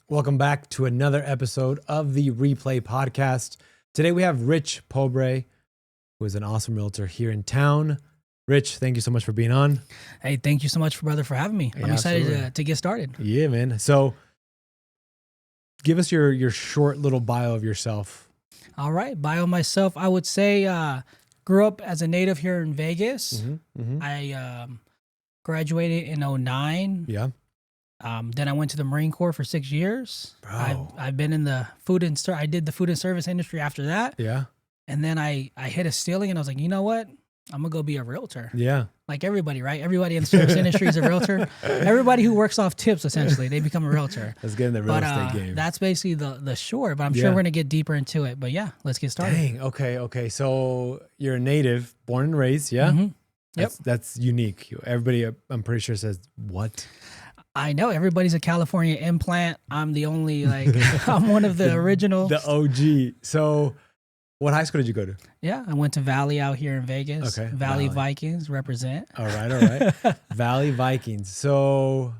Welcome back to another episode of the Replay Podcast. Today we have Rich Pobre, who is an awesome realtor here in town. Rich, thank you so much for being on. Hey, thank you so much, brother, for having me. I'm excited to get started. Yeah, man. So give us your short little bio of yourself. All right. Bio myself, I would say grew up as a native here in Vegas. I graduated in 2009. Yeah. Then I went to the Marine Corps for 6 years. Bro. I've been in the I did the food and service industry after that. Yeah. And then I hit a ceiling and I was like, you know what? I'm going to go be a realtor. Yeah. Like everybody, right? Everybody in the service industry is a realtor. Everybody who works off tips, essentially, they become a realtor. Let's get in the real estate game. That's basically the short, but I'm sure we're going to get deeper into it. But yeah, let's get started. Dang. Okay. So you're a native, born and raised. Yeah. Yep. That's unique. Everybody, I'm pretty sure, says what? I know everybody's a California implant. I'm the only, I'm one of the originals. The OG. So what high school did you go to? Yeah, I went to Valley out here in Vegas. Okay. Valley Vikings represent. All right. Valley Vikings. So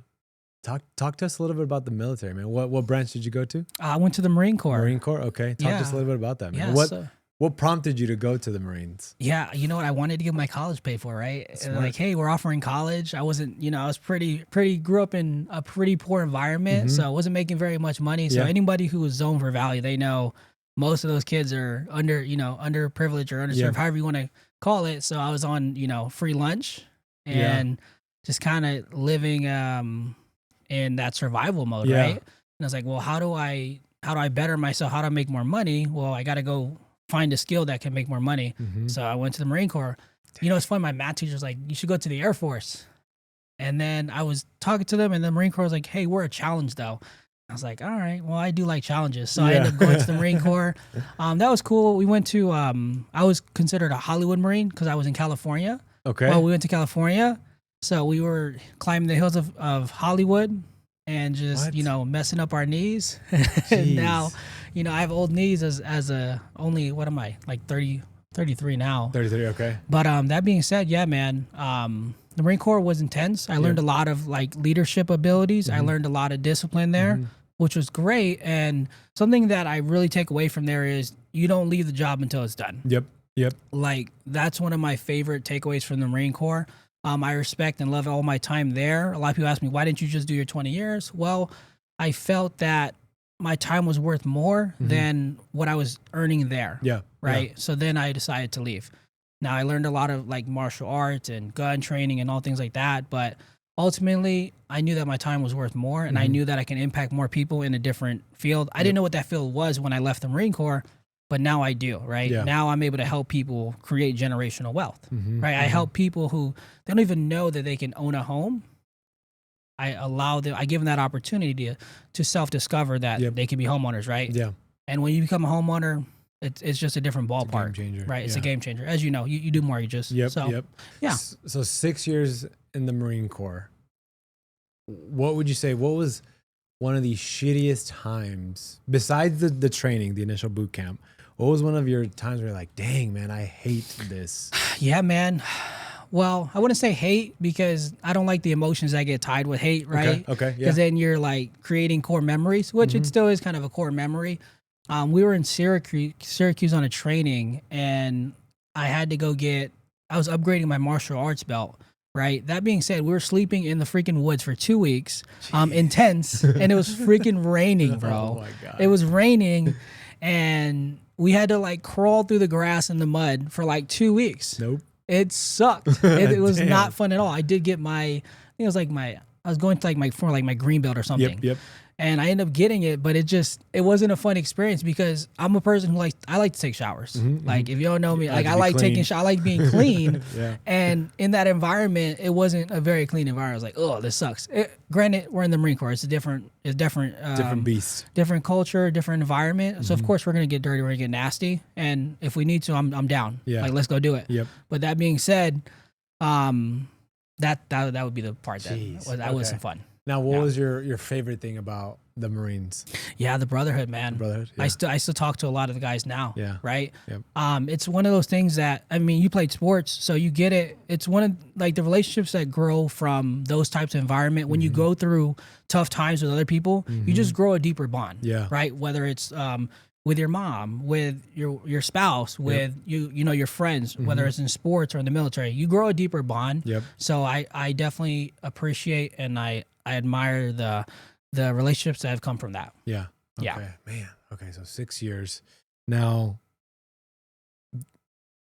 talk to us a little bit about the military, man. What branch did you go to? I went to the Marine Corps. Marine Corps. Okay. Talk to us a little bit about that, man. Yeah, What prompted you to go to the Marines? Yeah, you know what? I wanted to get my college paid for, right? And like, hey, we're offering college. I wasn't, I was grew up in a pretty poor environment, so I wasn't making very much money. So anybody who was zoned for Valley, they know most of those kids are underprivileged or underserved, however you want to call it. So I was on, free lunch and just kind of living in that survival mode, right? And I was like, well, how do I better myself? How do I make more money? Well, I got to go find a skill that can make more money. So I went to the Marine Corps. It's funny. My math teacher's like, you should go to the Air Force. And then I was talking to them and the Marine Corps was like, hey, we're a challenge though. I was like, all right, well, I do like challenges. So I ended up going to the Marine Corps. That was cool. We went to, I was considered a Hollywood Marine because I was in California. Okay. Well, we went to California. So we were climbing the hills of Hollywood and just, messing up our knees. And now, I have old knees as a only, what am I, like 33 now. 33, okay. But that being said, yeah, man, the Marine Corps was intense. I learned a lot of leadership abilities. I learned a lot of discipline there, which was great. And something that I really take away from there is you don't leave the job until it's done. Yep. Like that's one of my favorite takeaways from the Marine Corps. I respect and love all my time there. A lot of people ask me, why didn't you just do your 20 years? Well, I felt that my time was worth more than what I was earning there. Yeah. Right. Yeah. So then I decided to leave. Now I learned a lot of martial arts and gun training and all things like that. But ultimately I knew that my time was worth more and I knew that I can impact more people in a different field. I didn't know what that field was when I left the Marine Corps, but now I do, right? Yeah. Now I'm able to help people create generational wealth, right? I help people who they don't even know that they can own a home. I give them that opportunity to self-discover that they can be homeowners, right? Yeah. And when you become a homeowner, it's just a different ballpark, it's a game changer. right? It's a game changer. As you know, you do mortgages. Yep. Yeah. So 6 years in the Marine Corps. What would you say? What was one of the shittiest times besides the training, the initial boot camp? What was one of your times where you're like, dang, man, I hate this? Yeah, man. Well, I wouldn't say hate because I don't like the emotions that get tied with hate, right? Okay. Because then you're creating core memories, which it still is kind of a core memory. We were in Syracuse on a training and I had to I was upgrading my martial arts belt, right? That being said, we were sleeping in the freaking woods for 2 weeks, intense, and it was freaking raining, bro. Oh my God. It was raining and we had to crawl through the grass and the mud for 2 weeks. Nope. It sucked. It was not fun at all. I did get I was going to my green belt or something. Yep. And I ended up getting it, but it wasn't a fun experience because I'm a person who I like to take showers. If you don't know me, I like taking showers. I like being clean. And in that environment, it wasn't a very clean environment. I was like, oh, this sucks. Granted, we're in the Marine Corps. It's different beast, different culture, different environment. So of course we're gonna get dirty. We're gonna get nasty. And if we need to, I'm down. Yeah. Let's go do it. Yep. But that being said, that would be the part that wasn't fun. Now, what was your favorite thing about the Marines? Yeah, the brotherhood, man. The brotherhood. Yeah. I still talk to a lot of the guys now. Yeah. Right. Yep. It's one of those things that, I mean, you played sports, so you get it. It's one of like the relationships that grow from those types of environment. When you go through tough times with other people, you just grow a deeper bond. Yeah. Right. Whether it's with your mom, with your spouse, with you know, your friends, whether it's in sports or in the military, you grow a deeper bond. Yep. So I definitely appreciate and I admire the relationships that have come from that. Yeah. Okay. Yeah. Man. Okay. So 6 years. Now,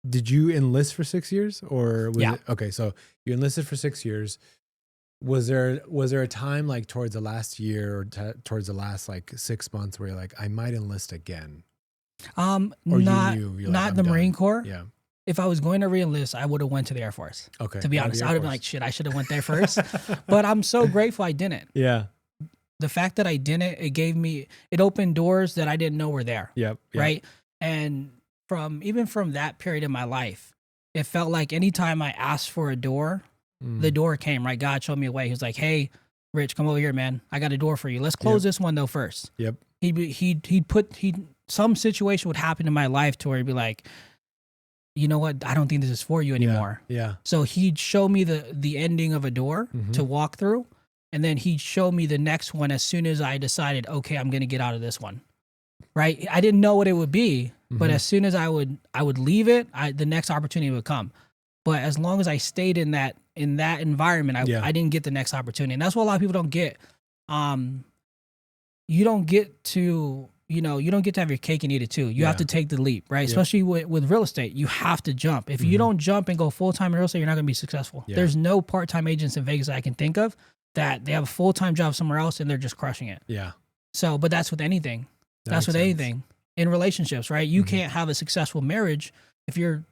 did you enlist for 6 years or was it? Okay. So you enlisted for 6 years. Was there a time like towards the last year or towards the last like 6 months where you're like, I might enlist again? Or Not you knew, not like, the I'm Marine done. Corps. Yeah. If I was going to re-enlist, I would have went to the Air Force. Okay. To be Yeah, honest, the I Air would have been Force. like, shit, I should have went there first. But I'm so grateful I didn't. Yeah. The fact that I didn't, it opened doors that I didn't know were there. Yep. Right. And even from that period in my life, it felt like anytime I asked for a door, the door came, right? God showed me a way. He was like, hey, Rich, come over here, man. I got a door for you. Let's close this one though first. Yep. Some situation would happen in my life to where he'd be like, you know what? I don't think this is for you anymore. Yeah. So he'd show me the ending of a door to walk through. And then he'd show me the next one as soon as I decided, okay, I'm going to get out of this one. Right. I didn't know what it would be, but as soon as I would leave it, the next opportunity would come. But as long as I stayed in that environment, I didn't get the next opportunity. And that's what a lot of people don't get. You don't get to have your cake and eat it too. You have to take the leap, right? Especially with real estate, you have to jump. If you don't jump and go full-time in real estate, you're not going to be successful. Yeah. There's no part-time agents in Vegas that I can think of that they have a full-time job somewhere else and they're just crushing it. Yeah. So, but that's with anything. That's with anything in relationships, right? You can't have a successful marriage if you're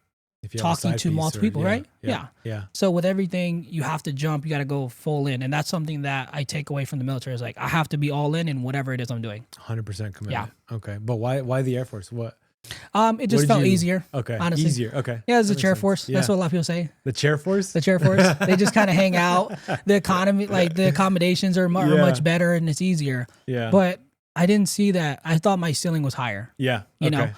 talking to multiple people, right? Yeah. So with everything, you have to jump. You got to go full in, and that's something that I take away from the military. Is like I have to be all in whatever it is I'm doing. 100% commitment. Yeah. Okay, but why the Air Force? What? It just felt easier. Okay. Honestly. Easier. Okay. Yeah, it's the chair force. Yeah. That's what a lot of people say. The chair force. The chair force. They just kind of hang out. The economy, like the accommodations are much better and it's easier. Yeah. But I didn't see that. I thought my ceiling was higher. Yeah. You know.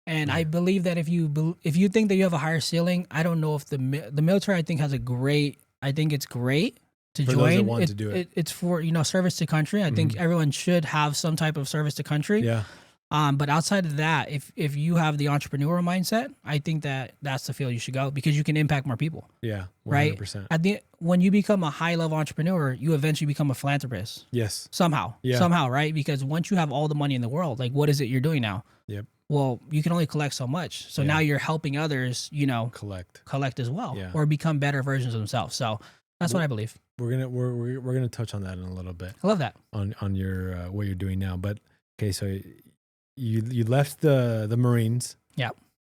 And I believe that if you think that you have a higher ceiling, I don't know if the military I think it's great to for join. Those that want to do it. It's for service to country. I think everyone should have some type of service to country. Yeah. But outside of that, if you have the entrepreneurial mindset, I think that's the field you should go because you can impact more people. Yeah. 100%. Right. When you become a high level entrepreneur, you eventually become a philanthropist. Yes. Somehow. Yeah. Somehow, right? Because once you have all the money in the world, like what is it you're doing now? Yep. Well, you can only collect so much. So now you're helping others, collect as well, or become better versions of themselves. So that's what I believe. We're gonna touch on that in a little bit. I love that on your what you're doing now. But okay, so you left the Marines. Yeah.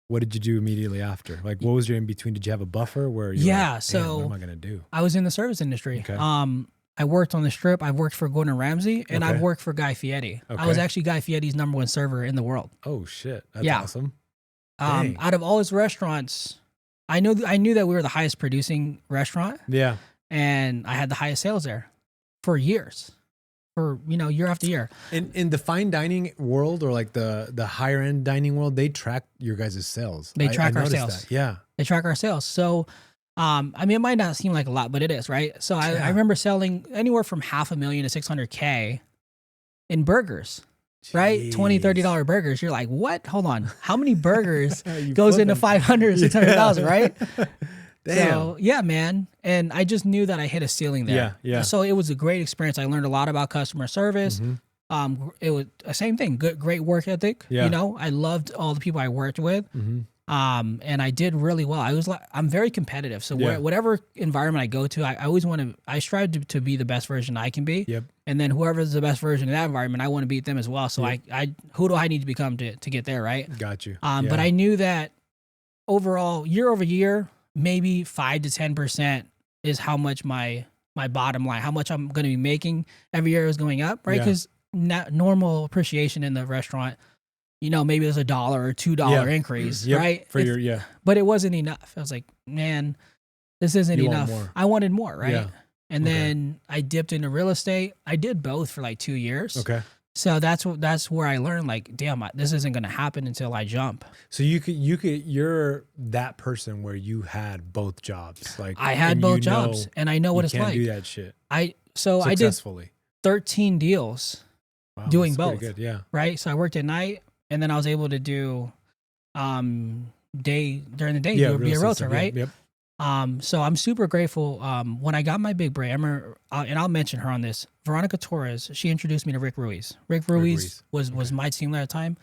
What did you do immediately after? Like, what was your in between? Did you have a buffer where you? Yeah. Like, so what am I gonna do? I was in the service industry. Okay. I worked on the Strip. I've worked for Gordon Ramsey, and I've worked for Guy Fieri. Okay. I was actually Guy Fieri's #1 server in the world. Oh shit, that's awesome. Out of all his restaurants, I knew that we were the highest producing restaurant. Yeah, and I had the highest sales there for years, year after year. In the fine dining world or like the higher end dining world, they track your guys' sales. They track our sales. That. Yeah, they track our sales. So. It might not seem like a lot, but it is, right? So I remember selling anywhere from $500,000 to $600K in burgers, right? $20, $30 burgers. You're like, what? Hold on. How many burgers goes into 500, 600,000, right? Damn. So yeah, man. And I just knew that I hit a ceiling there. Yeah. So it was a great experience. I learned a lot about customer service. It was the same thing. Great work ethic. Yeah. I loved all the people I worked with. And I did really well. I'm very competitive. So whatever environment I go to, I strive to be the best version I can be. Yep. And then whoever's the best version in that environment, I want to beat them as well. So who do I need to become to get there? Right. Got you. But I knew that overall year over year, maybe 5 to 10% is how much my bottom line, how much I'm going to be making every year is going up. Right. Because normal appreciation in the restaurant, maybe there's $1 or $2 increase, right? But it wasn't enough. I was like, man, this isn't enough. I wanted more, right? And then I dipped into real estate. I did both for like 2 years. Okay. So that's where I learned, like, damn, this isn't going to happen until I jump. So you're that person where you had both jobs. Like, I had both jobs, and I know what it's like. You can't do that shit. I did 13 deals doing both. Good, yeah. Right. So I worked at night, and then I was able to do during the day, be a realtor, right? Yep. So I'm super grateful. When I got my big break, I remember, and I'll mention her on this, Veronica Torres, she introduced me to Rick Ruiz. Rick Ruiz was my team leader at the time.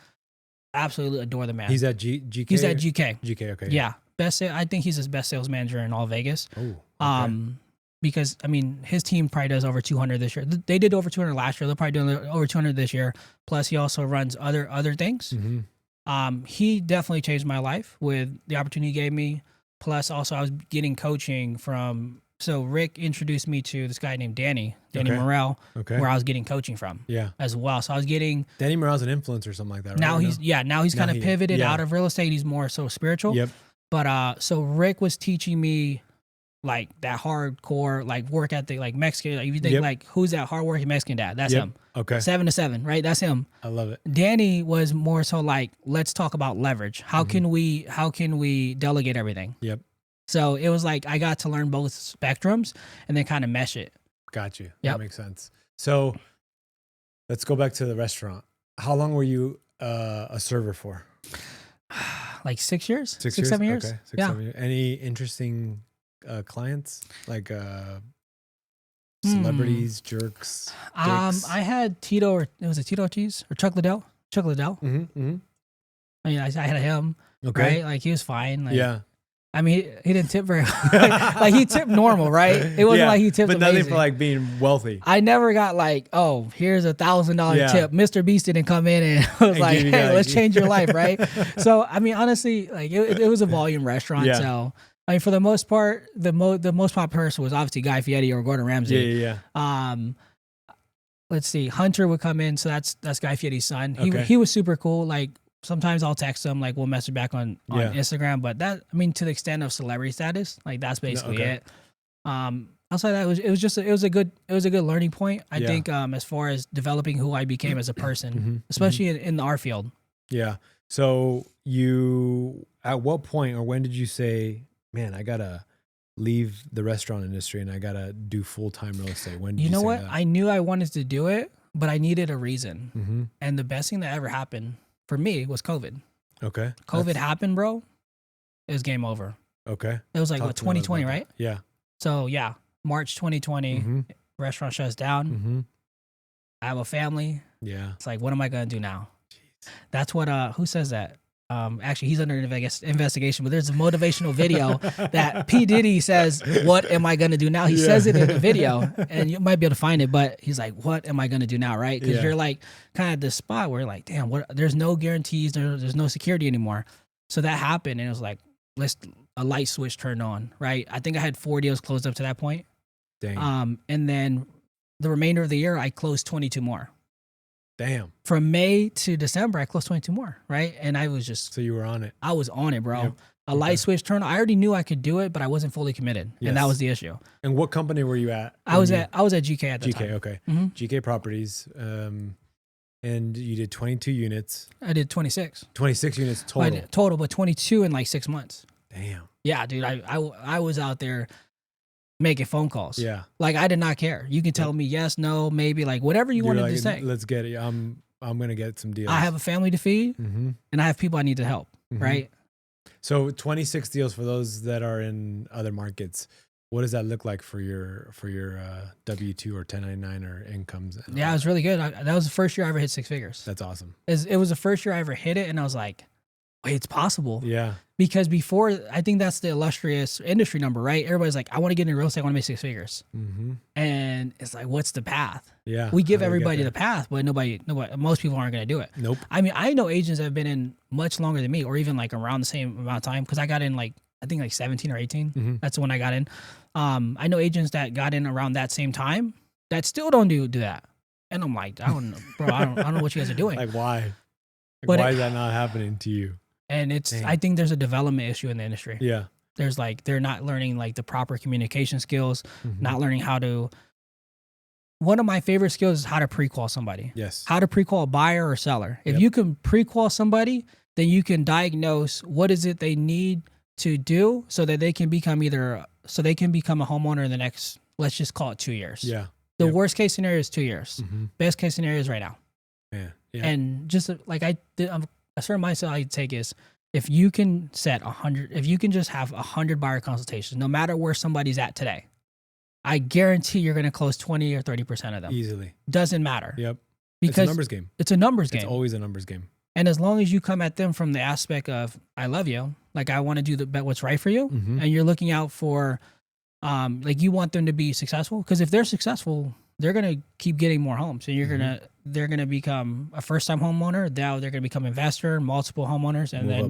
Absolutely adore the man. He's at GK? He's at GK. GK, okay. Yeah. I think he's his best sales manager in all Vegas. Oh, okay. Because, I mean, his team probably does over 200 this year. They did over 200 last year. They're probably doing over 200 this year. Plus, he also runs other things. Mm-hmm. He definitely changed my life with the opportunity he gave me. Plus, also, I was getting coaching from. So Rick introduced me to this guy named Danny Morrell, where I was getting coaching from. Yeah. As well. So I was getting. Danny Morrell's an influencer or something like that. Right? Now he's kind of pivoted out of real estate. He's more so spiritual. Yep. But so Rick was teaching me like that hardcore, like work ethic, like Mexican. Like, if you think like who's that hardworking Mexican dad? That's him. Okay. 7 to 7, right? That's him. I love it. Danny was more so like, let's talk about leverage. How can we delegate everything? Yep. So it was like I got to learn both spectrums and then kind of mesh it. Got you. Yep. That makes sense. So let's go back to the restaurant. How long were you a server for? Like 6 years? 6 years? 7 years? Okay. 7 years. Any interesting clients? Like celebrities, jerks? Dicks? I had Tito, or it was a Tito cheese or Chuck Liddell. Mm-hmm. I mean, I had him. Okay. Right? Like he was fine. Like, yeah. I mean, he didn't tip very like he tipped normal, right? It wasn't like he tipped but amazing. nothing for like being wealthy. I never got like, oh, here's $1,000 tip. Mr. Beast didn't come in and was like, hey, let's change your life, right? So, I mean, honestly, like it was a volume restaurant. Yeah. So, I mean, for the most part, the most popular person was obviously Guy Fieri or Gordon Ramsay. Yeah. Let's see, Hunter would come in. So that's Guy Fieri's son. He was super cool. Like, sometimes I'll text him, like we'll message back on Instagram, but that, I mean, to the extent of celebrity status, like that's basically it. Outside that, it was a good learning point. I think as far as developing who I became as a person, especially in our field. Yeah. So you, at what point or when did you say, man, I gotta leave the restaurant industry and I gotta do full-time real estate? When did you know say what? that? I knew I wanted to do it, but I needed a reason. And the best thing that ever happened for me was COVID. Okay. COVID happened, bro. It was game over. Okay. It was like, 2020, right? Yeah. So, yeah, March 2020, restaurant shuts down. I have a family. Yeah. It's like, what am I going to do now? Jeez. That's what, who says that? Actually, he's under investigation, but there's a motivational video that P. Diddy says, what am I going to do now? He says it in the video, and you might be able to find it, but he's like, what am I going to do now, right? Because you're like kind of at this spot where you're like, damn, there's no guarantees, there's no security anymore. So that happened, and it was like, a light switch turned on, right? I think I had 4 deals closed up to that point. Dang. And then the remainder of the year, I closed 22 more. Damn. From May to December, I closed 22 more, right? And I was just... So you were on it. I was on it, bro. Yep. A light switch turned on. I already knew I could do it, but I wasn't fully committed. Yes. And that was the issue. And what company were you at? I was at GK at the time. GK, okay. GK Properties. And you did 22 units. I did 26. 26 units total. Total, but 22 in like 6 months. Damn. Yeah, dude. I was out there making phone calls. Yeah. Like, I did not care. You can tell me yes, no, maybe, like whatever you wanted to say. Let's get it. I'm going to get some deals. I have a family to feed and I have people I need to help, right? So 26 deals for those that are in other markets. What does that look like for your W-2 or 1099 or incomes? Yeah, it was really good. That was the first year I ever hit 6 figures. That's awesome. It was the first year I ever hit it, and I was like, wait, it's possible. Yeah. Because before, I think that's the illustrious industry number, right? Everybody's like, I want to get into real estate, I want to make 6 figures. And it's like, what's the path? Yeah. We give everybody the path, but nobody, most people aren't going to do it. Nope. I mean, I know agents that have been in much longer than me, or even like around the same amount of time, because I got in like, I think like 17 or 18. That's when I got in. I know agents that got in around that same time that still don't do that. And I'm like, I don't know, bro, I don't know what you guys are doing. Like, why? Why is that not happening to you? And it's, I think there's a development issue in the industry. Yeah. There's like, they're not learning like the proper communication skills, not learning how to. One of my favorite skills is how to pre-qual somebody. Yes. How to pre-qual a buyer or seller. If you can pre-qual somebody, then you can diagnose what is it they need to do so that they can become a homeowner in the next, let's just call it 2 years. Yeah. The worst case scenario is 2 years. Best case scenario is right now. Yeah. And just like a certain mindset I take is, if you can set 100, if you can just have 100 buyer consultations, no matter where somebody's at today, I guarantee you're going to close 20 or 30% of them. Easily. Doesn't matter. Yep. Because it's a numbers game. It's a numbers game. It's always a numbers game. And as long as you come at them from the aspect of, I love you, like I want to do what's right for you, and you're looking out for, like you want them to be successful. Because if they're successful, they're going to keep getting more homes. And they're going to become a first-time homeowner. Now they're going to become investor, multiple homeowners, and then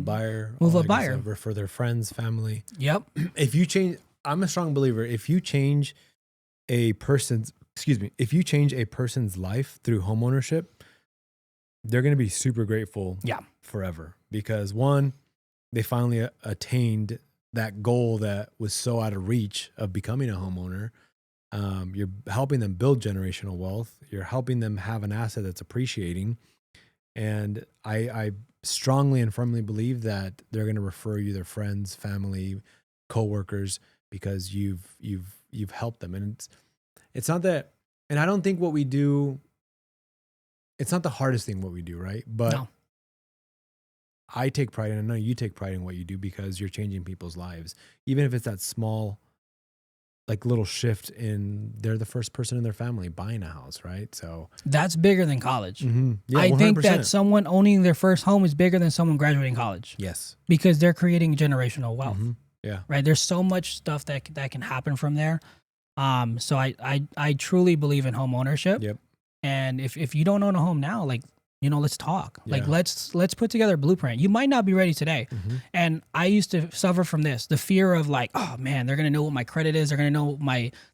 move a buyer for their friends, family. Yep. If you change, I'm a strong believer. If you change a person's life through homeownership, they're going to be super grateful forever, because one, they finally attained that goal that was so out of reach of becoming a homeowner. You're helping them build generational wealth. You're helping them have an asset that's appreciating. And I strongly and firmly believe that they're going to refer you their friends, family, coworkers, because you've helped them. And it's not that, and I don't think what we do, it's not the hardest thing what we do, right? But no. I take pride, and I know you take pride in what you do, because you're changing people's lives. Even if it's that small, like little shift in, they're the first person in their family buying a house, right? So that's bigger than college. Yeah, I think that someone owning their first home is bigger than someone graduating college. Yes. Because they're creating generational wealth. Yeah. Right. There's so much stuff that can happen from there. So I truly believe in home ownership. Yep. And if you don't own a home now, like, let's talk. Yeah. Like, let's put together a blueprint. You might not be ready today. And I used to suffer from this, the fear of like, oh man, they're going to know what my credit is. They're going to know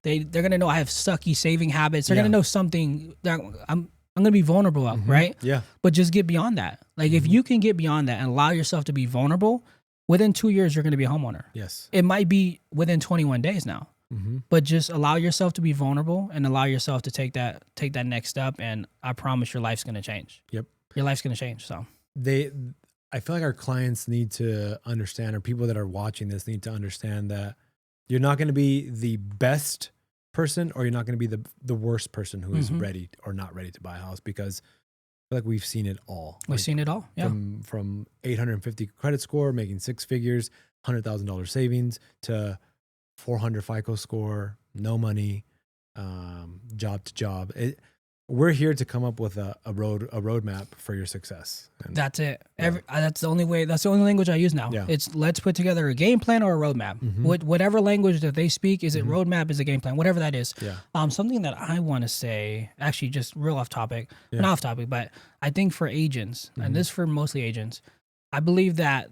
they're going to know I have sucky saving habits. They're going to know something that I'm going to be vulnerable of, right? Yeah. But just get beyond that. Like if you can get beyond that and allow yourself to be vulnerable, within 2 years, you're going to be a homeowner. Yes. It might be within 21 days now. But just allow yourself to be vulnerable and allow yourself to take that next step, and I promise your life's going to change. Yep. Your life's going to change. So I feel like our clients need to understand, or people that are watching this need to understand, that you're not going to be the best person, or you're not going to be the worst person who is ready or not ready to buy a house, because I feel like we've seen it all. We've seen it all. Yeah. From 850 credit score, making six figures, $100,000 savings, to 400 FICO score, no money, job to job. We're here to come up with a roadmap for your success. And that's it. That's the only way. That's the only language I use now. Yeah. It's let's put together a game plan or a roadmap. Whatever language that they speak, is it roadmap, is it game plan, whatever that is. Yeah. Something that I want to say, actually, just real off topic, not off topic, but I think for agents, and this for mostly agents, I believe that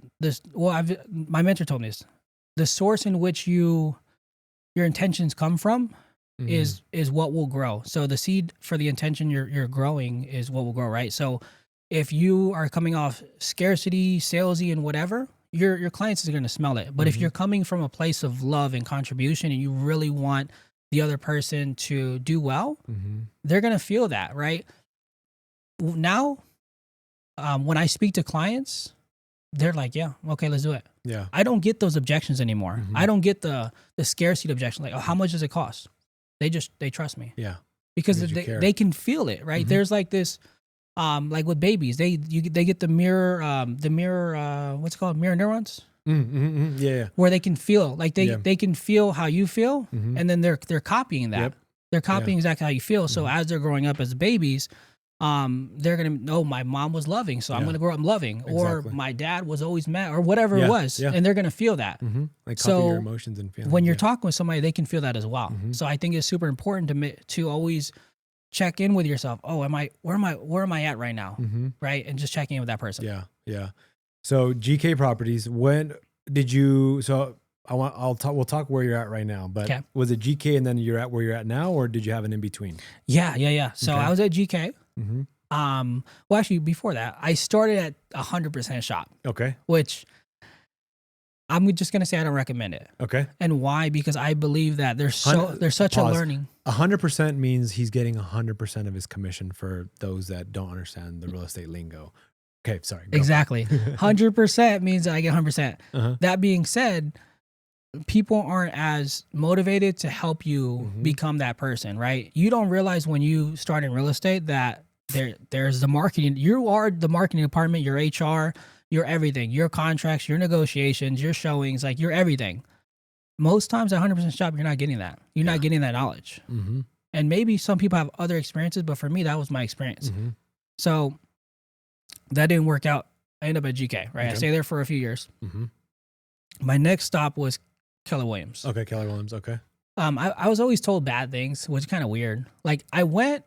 my mentor told me this. The source in which your intentions come from is what will grow. So the seed for the intention you're growing is what will grow, right? So if you are coming off scarcity, salesy, and whatever, your clients are going to smell it. But if you're coming from a place of love and contribution, and you really want the other person to do well, they're going to feel that, right? Now, when I speak to clients, they're like, yeah, okay, let's do it. Yeah. I don't get those objections anymore. I don't get the scarcity objection. Like, oh, how much does it cost? They trust me. Yeah. Because they can feel it, right? There's like this, like with babies, they get the mirror, what's it called? Mirror neurons. Yeah. Where they can feel, like they can feel how you feel, and then they're copying that. Yep. They're copying exactly how you feel. So as they're growing up as babies, they're going to know my mom was loving, so I'm going to grow up loving, or my dad was always mad, or whatever it was. And they're going to feel that. Like copy your emotions and feelings. When you're talking with somebody, they can feel that as well. So I think it's super important to always check in with yourself. Oh, where am I at right now? Right. And just checking in with that person. Yeah. Yeah. So GK Properties, when did you, we'll talk where you're at right now, but was it GK and then you're at where you're at now, or did you have an in between? Yeah. So I was at GK. Well, actually, before that, I started at 100% shop. Okay. Which I'm just gonna say I don't recommend it. Okay. And why? Because I believe that there's such a learning. 100% means he's getting 100% of his commission for those that don't understand the real estate lingo. Okay, sorry. Go. Exactly. 100% means that I get 100%. That being said, people aren't as motivated to help you become that person, right? You don't realize when you start in real estate that there's the marketing. You are the marketing department, your HR, your everything, your contracts, your negotiations, your showings, like your everything. Most times at 100% shop, you're not getting that. You're not getting that knowledge. And maybe some people have other experiences, but for me, that was my experience. So that didn't work out. I ended up at GK, right? I stayed there for a few years. My next stop was Keller Williams. Okay, Keller Williams. Okay. I was always told bad things, which is kind of weird. Like I went.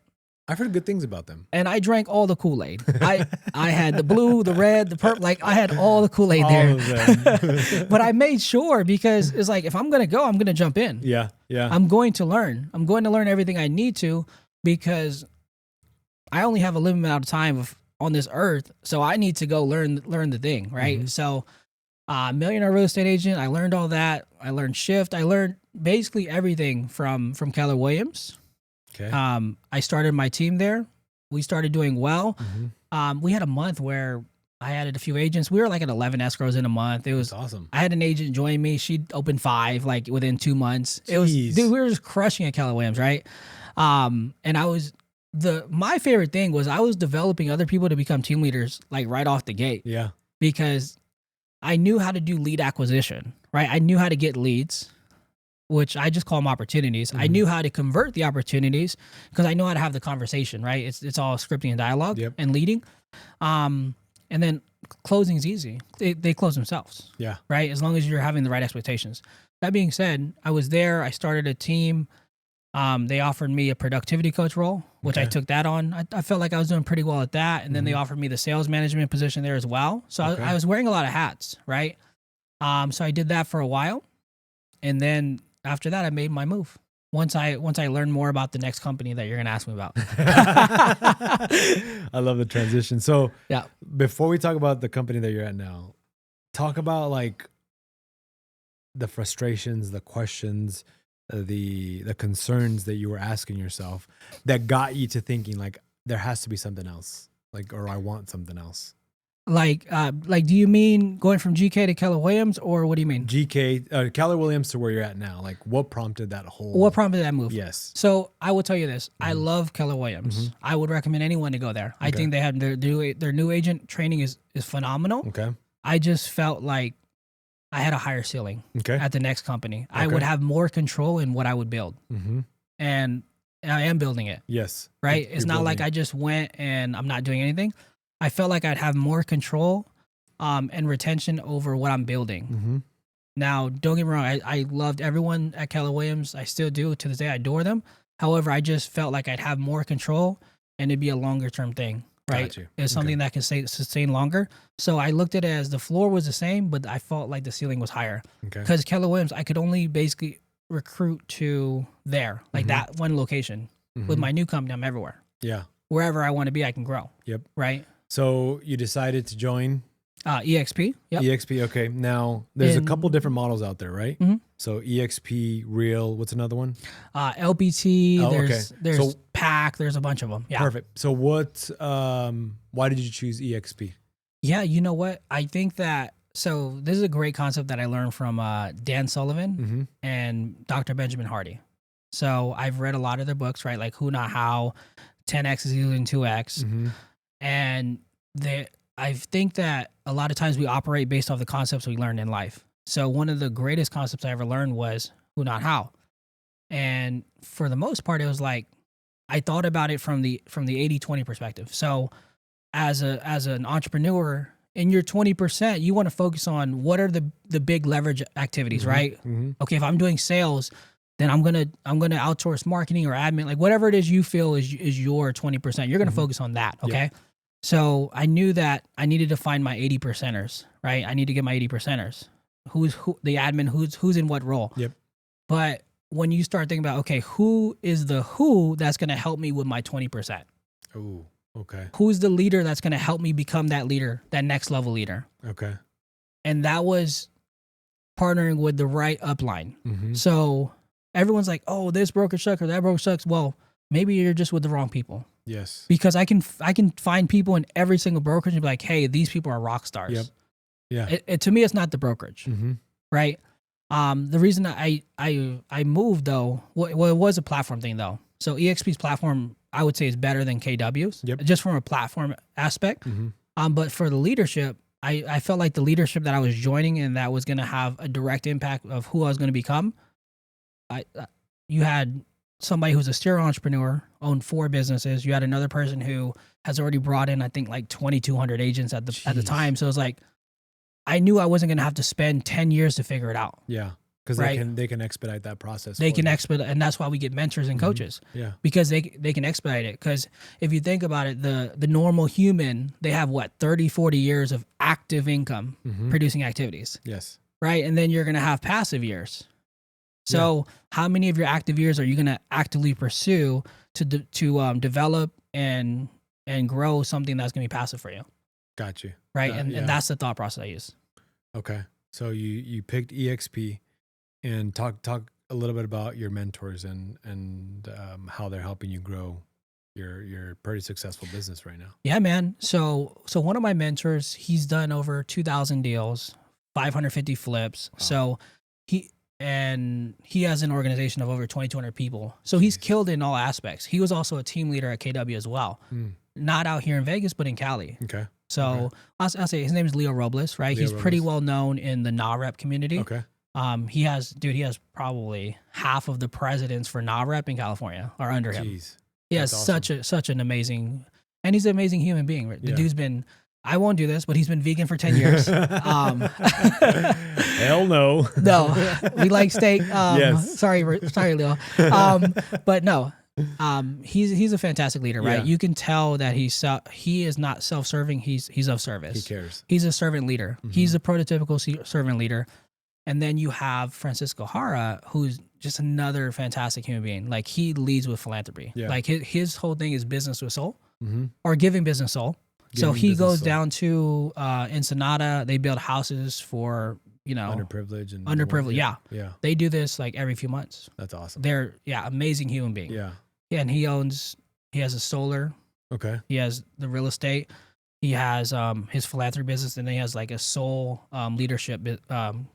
I've heard good things about them. And I drank all the Kool-Aid. I had the blue, the red, the purple. Like I had all the Kool-Aid there. But I made sure because it's like if I'm gonna go, I'm gonna jump in. Yeah. I'm going to learn. I'm going to learn everything I need to because I only have a limited amount of time on this earth, so I need to go learn the thing, right? So, millionaire real estate agent. I learned all that. I learned shift. I learned basically everything from Keller Williams. Okay. I started my team there. We started doing well. We had a month where I added a few agents. We were like at 11 escrows in a month. It was awesome. I had an agent join me. She opened 5 like within 2 months. Jeez. It was, dude, we were just crushing at Keller Williams, right? And I was my favorite thing was I was developing other people to become team leaders like right off the gate. Yeah. Because I knew how to do lead acquisition, right? I knew how to get leads, which I just call them opportunities. I knew how to convert the opportunities because I know how to have the conversation, right? It's all scripting and dialogue and leading. And then closing is easy. They close themselves. Yeah. Right? As long as you're having the right expectations. That being said, I was there. I started a team. They offered me a productivity coach role, which I took that on. I felt like I was doing pretty well at that. And then they offered me the sales management position there as well. So I was wearing a lot of hats, right? So I did that for a while. And then after that, I made my move. Once I learned more about the next company that you're going to ask me about. I love the transition. So yeah, before we talk about the company that you're at now, talk about like the frustrations, the questions, the concerns that you were asking yourself that got you to thinking like there has to be something else, like, or I want something else. Like, do you mean going from GK to Keller Williams, or what do you mean? Keller Williams to where you're at now. Like, what prompted that whole? What prompted that move? Yes. So I will tell you this: I love Keller Williams. I would recommend anyone to go there. I think they have their new agent training is phenomenal. Okay. I just felt like I had a higher ceiling. At the next company, I would have more control in what I would build, and I am building it. Yes. Right. It's not like I just went and I'm not doing anything. I felt like I'd have more control and retention over what I'm building. Now, don't get me wrong. I loved everyone at Keller Williams. I still do to this day. I adore them. However, I just felt like I'd have more control and it'd be a longer term thing, right? It's something that can sustain longer. So I looked at it as the floor was the same, but I felt like the ceiling was higher. Because Keller Williams, I could only basically recruit to there, like that one location. With my new company, I'm everywhere. Yeah. Wherever I want to be, I can grow. Yep. Right. So you decided to join EXP. Yep. EXP. Okay. Now there's a couple different models out there, right? So EXP, Real. What's another one? LPT. There's PAC. There's a bunch of them. Yeah. Perfect. So why did you choose EXP? Yeah. You know what? I think that, so this is a great concept that I learned from Dan Sullivan and Dr. Benjamin Hardy. So I've read a lot of their books, right? Like Who Not How, 10X is equal to 2X. And I think that a lot of times we operate based off the concepts we learned in life. So one of the greatest concepts I ever learned was who, not how. And for the most part, it was like, I thought about it from the 80-20 perspective. So as an entrepreneur, in your 20%, you want to focus on what are the big leverage activities, right? Okay, if I'm doing sales, then I'm gonna outsource marketing or admin, like whatever it is you feel is your 20%. You're gonna focus on that, okay? Yep. So I knew that I needed to find my 80 percenters, right? I need to get my 80 percenters. Who's the admin? Who's in what role? Yep. But when you start thinking about, okay, who is the who that's gonna help me with my 20%? Oh, okay. Who's the leader that's gonna help me become that leader, that next level leader? Okay. And that was partnering with the right upline. So everyone's like, oh, this broker sucks or that broker sucks. Well, maybe you're just with the wrong people. Yes. Because I can find people in every single brokerage and be like, hey, these people are rock stars. Yep. Yeah. To me, it's not the brokerage, right? The reason I moved though, well, it was a platform thing though. So EXP's platform, I would say, is better than KW's, just from a platform aspect. But for the leadership, I felt like the leadership that I was joining and that was going to have a direct impact of who I was going to become. You had somebody who's a serial entrepreneur, owned 4 businesses. You had another person who has already brought in, I think, like 2,200 agents at the time. So it was like, I knew I wasn't going to have to spend 10 years to figure it out. Yeah. Because they can expedite that process. They can expedite, and that's why we get mentors and coaches. Yeah. Because they can expedite it. Because if you think about it, the normal human, they have what, 30, 40 years of active income producing activities. Yes. Right. And then you're going to have passive years. So how many of your active years are you going to actively pursue to develop and grow something that's going to be passive for you? Got you. Right. And that's the thought process I use. Okay. So you picked EXP, and talk a little bit about your mentors and how they're helping you grow your pretty successful business right now. Yeah, man. So one of my mentors, he's done over 2,000 deals, 550 flips. Wow. So he has an organization of over 2,200 people. So he's killed in all aspects. He was also a team leader at KW as well. Not out here in Vegas, but in Cali. Okay. So I'll say his name is Leo Robles, right? He's pretty well known in the NAREP community. Okay. He has probably half of the presidents for NAREP in California are under him. Jeez. He has awesome. such an amazing, and he's an amazing human being. The dude's been, I won't do this, but he's been vegan for 10 years. Hell no. No, we like steak. Yes. Sorry, Leo. But no, he's a fantastic leader, right? You can tell that he is not self-serving. He's of service. He cares. He's a servant leader. He's a prototypical servant leader. And then you have Francisco Jara, who's just another fantastic human being. Like, he leads with philanthropy. Yeah. Like his whole thing is business with soul, or giving business soul. So he goes down to Ensenada. They build houses for, underprivileged. Yeah. They do this like every few months. That's awesome. They're amazing human being. Yeah. Yeah, and he has a solar. Okay. He has the real estate. He has his philanthropy business, and then he has like a soul leadership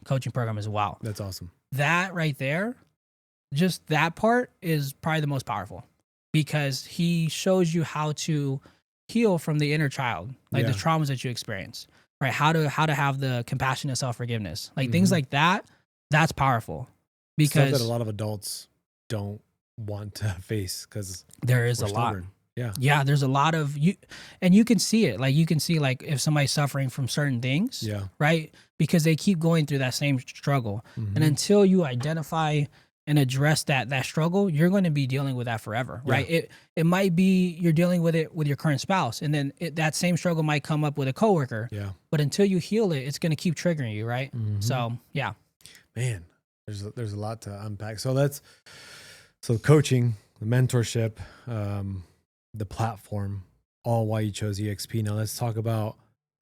coaching program as well. That's awesome. That right there, just that part is probably the most powerful, because he shows you how to heal from the inner child, like the traumas that you experience, right? How to have the compassion and self-forgiveness, like things like that. That's powerful, because stuff that a lot of adults don't want to face, because there is a lot. Yeah, there's a lot of you, and you can see it. Like, you can see like if somebody's suffering from certain things, right? Because they keep going through that same struggle, and until you identify and address that struggle, you're going to be dealing with that forever, right? It might be you're dealing with it with your current spouse, and then that same struggle might come up with a coworker. Yeah. But until you heal it, it's going to keep triggering you, right? So yeah, man, there's a lot to unpack. So coaching, the mentorship, the platform, all why you chose EXP. Now let's talk about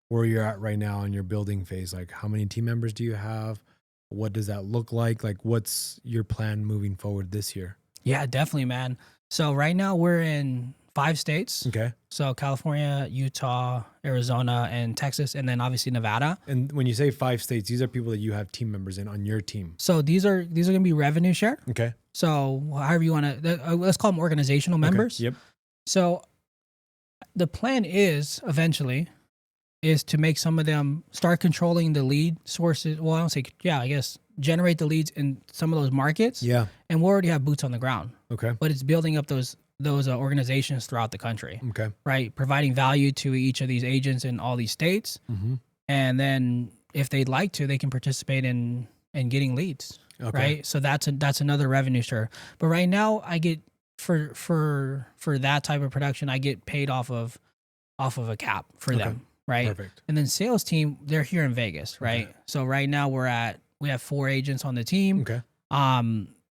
where you're at right now in your building phase. Like, how many team members do you have? What does that look like? Like, what's your plan moving forward this year? Yeah, definitely, man. So right now we're in 5 states. Okay. So California, Utah, Arizona, and Texas, and then obviously Nevada. And when you say 5 states, these are people that you have team members in on your team. So these are going to be revenue share. Okay. So however you want to, let's call them organizational members. Okay. Yep. So the plan is eventually to make some of them start controlling the lead sources. Well, I don't say, I guess generate the leads in some of those markets. Yeah. And we already have boots on the ground. Okay. But it's building up those organizations throughout the country. Okay. Right. Providing value to each of these agents in all these states. And then if they'd like to, they can participate in getting leads. Okay. Right. So that's another revenue share. But right now I get, for that type of production, I get paid off of a cap for them, right? Perfect. And then sales team, they're here in Vegas, right? Okay. So right now we have 4 agents on the team. Okay.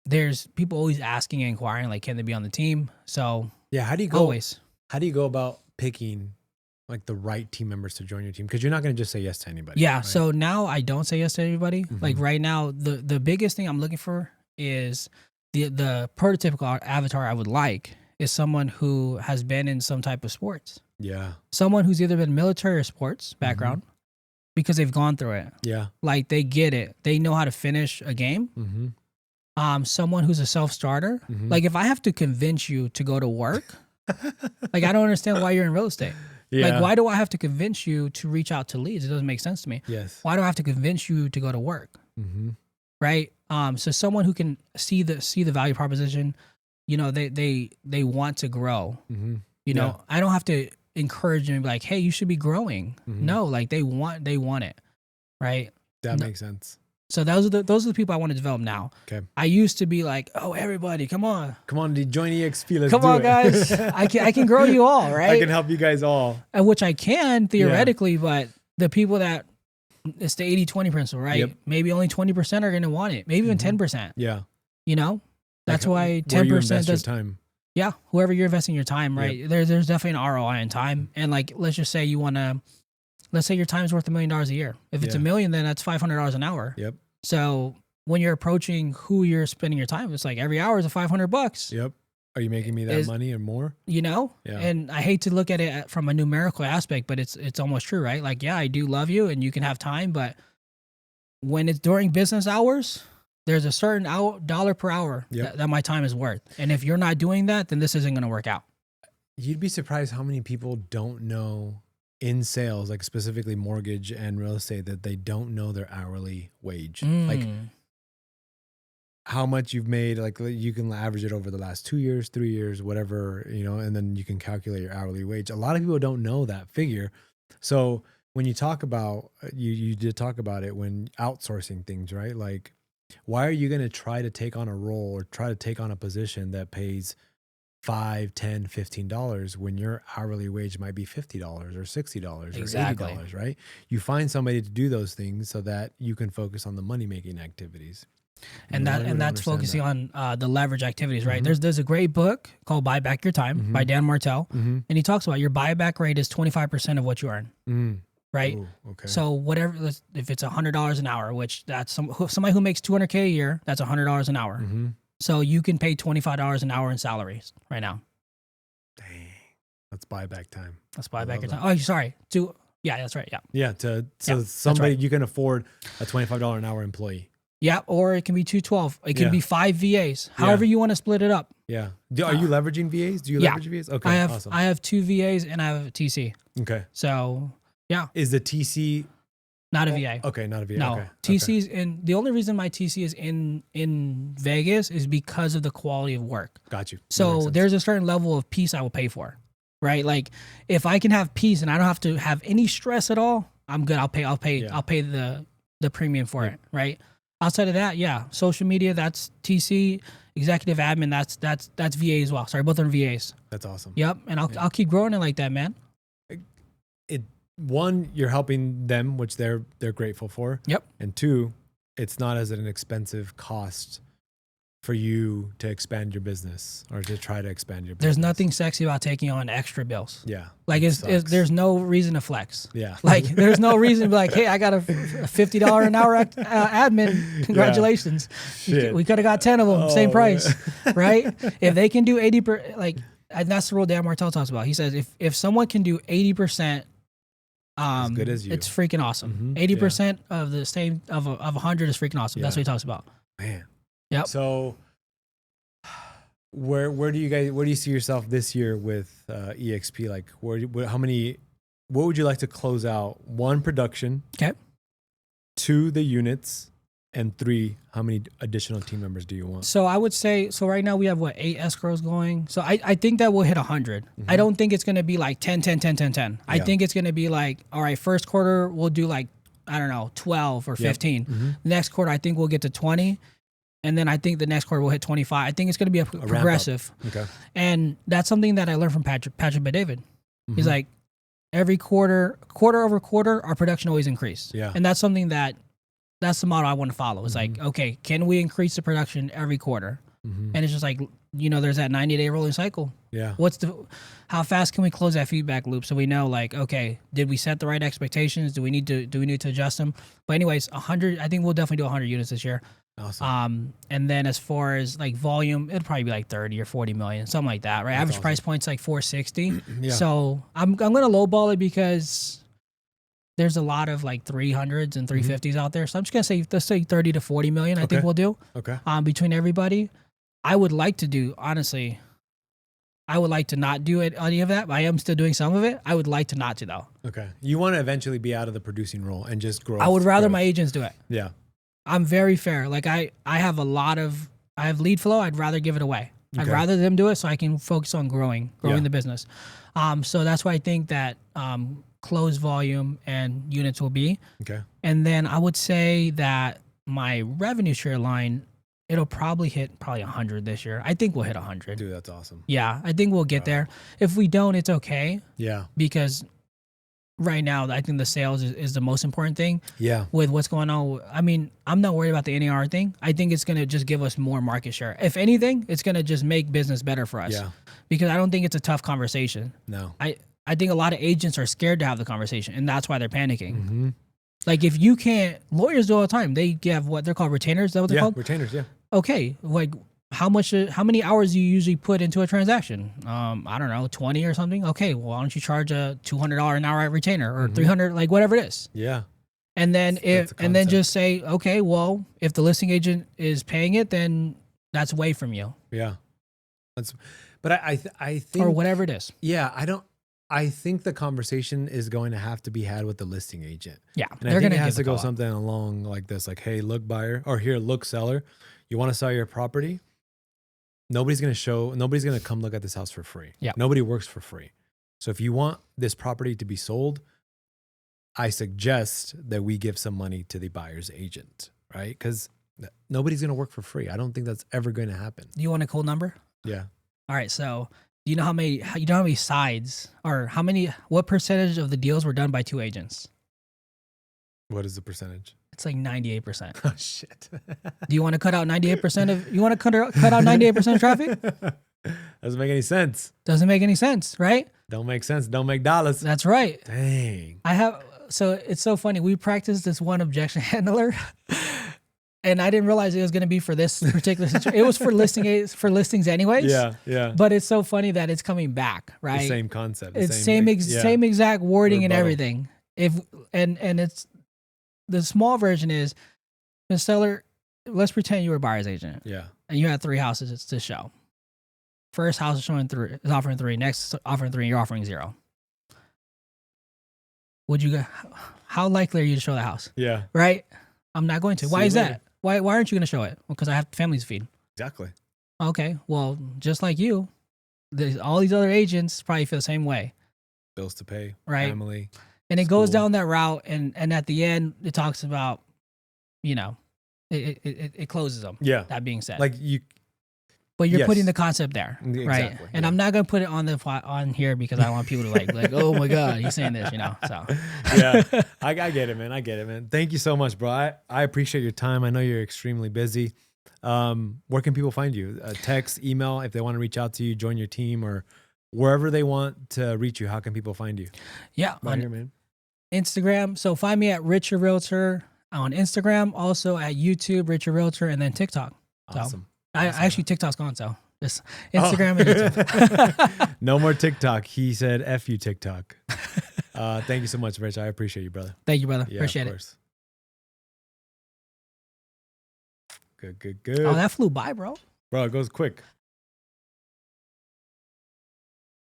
There's people always asking and inquiring, like, can they be on the team? So yeah, how do you go about picking like the right team members to join your team? Because you're not going to just say yes to anybody. Yeah. Right? So now I don't say yes to everybody. Like right now, the biggest thing I'm looking for is the prototypical avatar I would like is someone who has been in some type of sports. Yeah. Someone who's either been military or sports background because they've gone through it. Yeah. Like they get it. They know how to finish a game. Someone who's a self-starter. Like if I have to convince you to go to work, like I don't understand why you're in real estate. Yeah. Like why do I have to convince you to reach out to leads? It doesn't make sense to me. Yes. Why do I have to convince you to go to work? Right? So someone who can see the value proposition, you know, they want to grow. You know, I don't have to encourage them and be like, hey, you should be growing. No, like they want it. Right? That makes sense. So those are the people I want to develop now. Okay. I used to be like, oh, everybody, come on, join EXP. Let's come do on, it. guys. I can grow you all, right? I can help you guys all. Which I can theoretically, but the people that it's the 80-20 principle, right? Yep. Maybe only 20% are going to want it. Maybe even 10%. Yeah. You know, that's like, why 10% does time. Yeah, whoever you're investing your time, right? There's definitely an ROI in time, and like let's just say let's say your time's worth $1 million a year. If it's $1 million, then that's $500 an hour. Yep. So when you're approaching who you're spending your time, it's like every hour is $500. Yep. Are you making me that money and more? You know? Yeah. And I hate to look at it from a numerical aspect, but it's almost true, right? Like, yeah, I do love you and you can have time, but when it's during business hours, there's a certain dollar per hour that my time is worth. And if you're not doing that, then this isn't going to work out. You'd be surprised how many people don't know in sales, like specifically mortgage and real estate, that they don't know their hourly wage. Like how much you've made, like you can average it over the last 2 years, 3 years, whatever, you know, and then you can calculate your hourly wage. A lot of people don't know that figure. So when you talk about, you did talk about it when outsourcing things, right? Like, why are you going to try to take on a role or try to take on a position that pays $5, $10, $15 when your hourly wage might be $50 or $60 or $80, right? You find somebody to do those things so that you can focus on the money-making activities. And that's focusing on the leverage activities, right? There's a great book called Buy Back Your Time by Dan Martell, and he talks about your buyback rate is 25% of what you earn. Right. Ooh, okay. So whatever, if it's $100 an hour, which that's somebody who makes $200K a year, that's $100 an hour. So you can pay $25 an hour in salaries right now. Dang, that's buyback time. That's buyback your time. Oh, sorry. Yeah, that's right. Yeah. Yeah. Somebody you can afford a $25 an hour employee. Yeah, or it can be 212. It can be 5 VAs. However you want to split it up. Yeah. Are you leveraging VAs? Do you leverage VAs? Okay. Awesome. I have 2 VAs and I have a TC. Okay. So. Yeah. Is the TC not a VA? Okay, not a VA. No. Okay. TC's and the only reason my TC is in Vegas is because of the quality of work. Got you. So there's a certain level of peace I will pay for. Right? Like if I can have peace and I don't have to have any stress at all, I'm good. I'll pay the premium for it, right? Outside of that, social media, that's TC, executive admin, that's VA as well. Sorry, both are VAs. That's awesome. Yep, and I'll keep growing it like that, man. One, you're helping them, which they're grateful for. Yep. And 2, it's not as an expensive cost for you to expand your business or to try to expand your business. There's nothing sexy about taking on extra bills. Yeah. Like there's no reason to flex. Yeah. Like there's no reason to be like, hey, I got a $50 an hour admin. Congratulations. Yeah. We could have got 10 of them, same price, right? If they can do 80%, and that's the rule Dan Martell talks about. He says if someone can do 80%, as good as you, it's freaking awesome. 80% of the same of 100 is freaking awesome. That's what he talks about. Man. Yep. So where do you see yourself this year with EXP? Like what would you like to close out? 1, production. Okay. 2, the units. And 3, how many additional team members do you want? So I would say, right now we have 8 escrows going. So I think that we'll hit 100. I don't think it's going to be like 10, 10, 10, 10, 10. I think it's going to be like, all right, first quarter, we'll do like, I don't know, 12 or 15. Next quarter, I think we'll get to 20. And then I think the next quarter we'll hit 25. I think it's going to be a progressive. Okay. And that's something that I learned from Patrick David. He's like, every quarter over quarter, our production always increased. Yeah. And that's something that's the model I want to follow. It's like, okay, can we increase the production every quarter? And it's just like, there's that 90-day rolling cycle. Yeah. How fast can we close that feedback loop so we know, like, okay, did we set the right expectations? Do we need to adjust them? But anyways, 100. I think we'll definitely do 100 units this year. Awesome. And then as far as like volume, it'll probably be like 30 or 40 million, something like that, right? Average price point's like 460. Yeah. So I'm gonna lowball it because there's a lot of like 300s and 350s out there. So I'm just gonna say, let's say 30 to 40 million. I think we'll do. Okay. Between everybody, I would like to do, honestly, I would like to not do any of that, but I am still doing some of it. I would like to not to though. Okay. You want to eventually be out of the producing role and just grow. I would rather my agents do it. Yeah. I'm very fair. Like I have I have lead flow. I'd rather give it away. Okay. I'd rather them do it so I can focus on growing the business. So that's why I think that close volume and units will be. Okay. And then I would say that my revenue share line, it'll probably hit 100 this year. I think we'll hit 100. Dude, that's awesome. Yeah, I think we'll get there. If we don't, it's okay. Yeah. Because right now, I think the sales is the most important thing. Yeah. With what's going on. I mean, I'm not worried about the NAR thing. I think it's going to just give us more market share. If anything, it's going to just make business better for us. Yeah. Because I don't think it's a tough conversation. No. I think a lot of agents are scared to have the conversation, and that's why they're panicking. Mm-hmm. Like if you can't, lawyers do all the time. They have what they're called retainers. Is that what they're called? Retainers. Yeah. Okay. Like how many hours do you usually put into a transaction? I don't know, 20 or something. Okay. Well, why don't you charge a $200 an hour retainer or 300, like whatever it is. Yeah. And then then just say, okay, well, if the listing agent is paying it, then that's away from you. Yeah. But I think, or whatever it is. Yeah. I think the conversation is going to have to be had with the listing agent. Yeah. And I think it has to go something along like this, like, hey, look buyer, or here, look seller, you want to sell your property? Nobody's going to come look at this house for free. Yeah. Nobody works for free. So if you want this property to be sold, I suggest that we give some money to the buyer's agent, right? Because nobody's going to work for free. I don't think that's ever going to happen. Do you want a cool number? Yeah. All right. So do you know how many sides or what percentage of the deals were done by two agents? What is the percentage? It's like 98%. Oh shit. Do you want to cut out 98% of, you want to cut out 98% of traffic? Doesn't make any sense. Doesn't make any sense, right? Don't make sense. Don't make dollars. That's right. Dang. So it's so funny. We practiced this one objection handler and I didn't realize it was going to be for this particular situation. It was for listings anyways. Yeah. Yeah. But it's so funny that it's coming back, right? The same concept. It's same exact wording and everything. And it's, the small version is the seller, let's pretend you were a buyer's agent. Yeah. And you had 3 houses to show. First house is offering 3. Next offering 3, you're offering 0. How likely are you to show the house? Yeah. Right? I'm not going to. Why is that? Why aren't you going to show it? Well, because I have families to feed. Exactly. Okay. Well, just like you, all these other agents probably feel the same way. Bills to pay. Right. Family. And it goes down that route, and at the end, it talks about, it closes them. Yeah. That being said, but you're putting the concept there, right? Exactly, and I'm not gonna put it on here because I don't want people to like, oh my god, he's saying this, So yeah, I get it, man. I get it, man. Thank you so much, bro. I appreciate your time. I know you're extremely busy. Where can people find you? Text, email, if they want to reach out to you, join your team, or wherever they want to reach you. How can people find you? Yeah, right here, man. Instagram. So find me at Rich Realtor on Instagram, also at YouTube, Rich Realtor, and then TikTok. Awesome. So actually TikTok's gone, so just Instagram and YouTube. No more TikTok. He said, F you, TikTok. Thank you so much, Rich. I appreciate you, brother. Thank you, brother. Yeah, appreciate it. Good. Oh, that flew by, bro. Bro, it goes quick.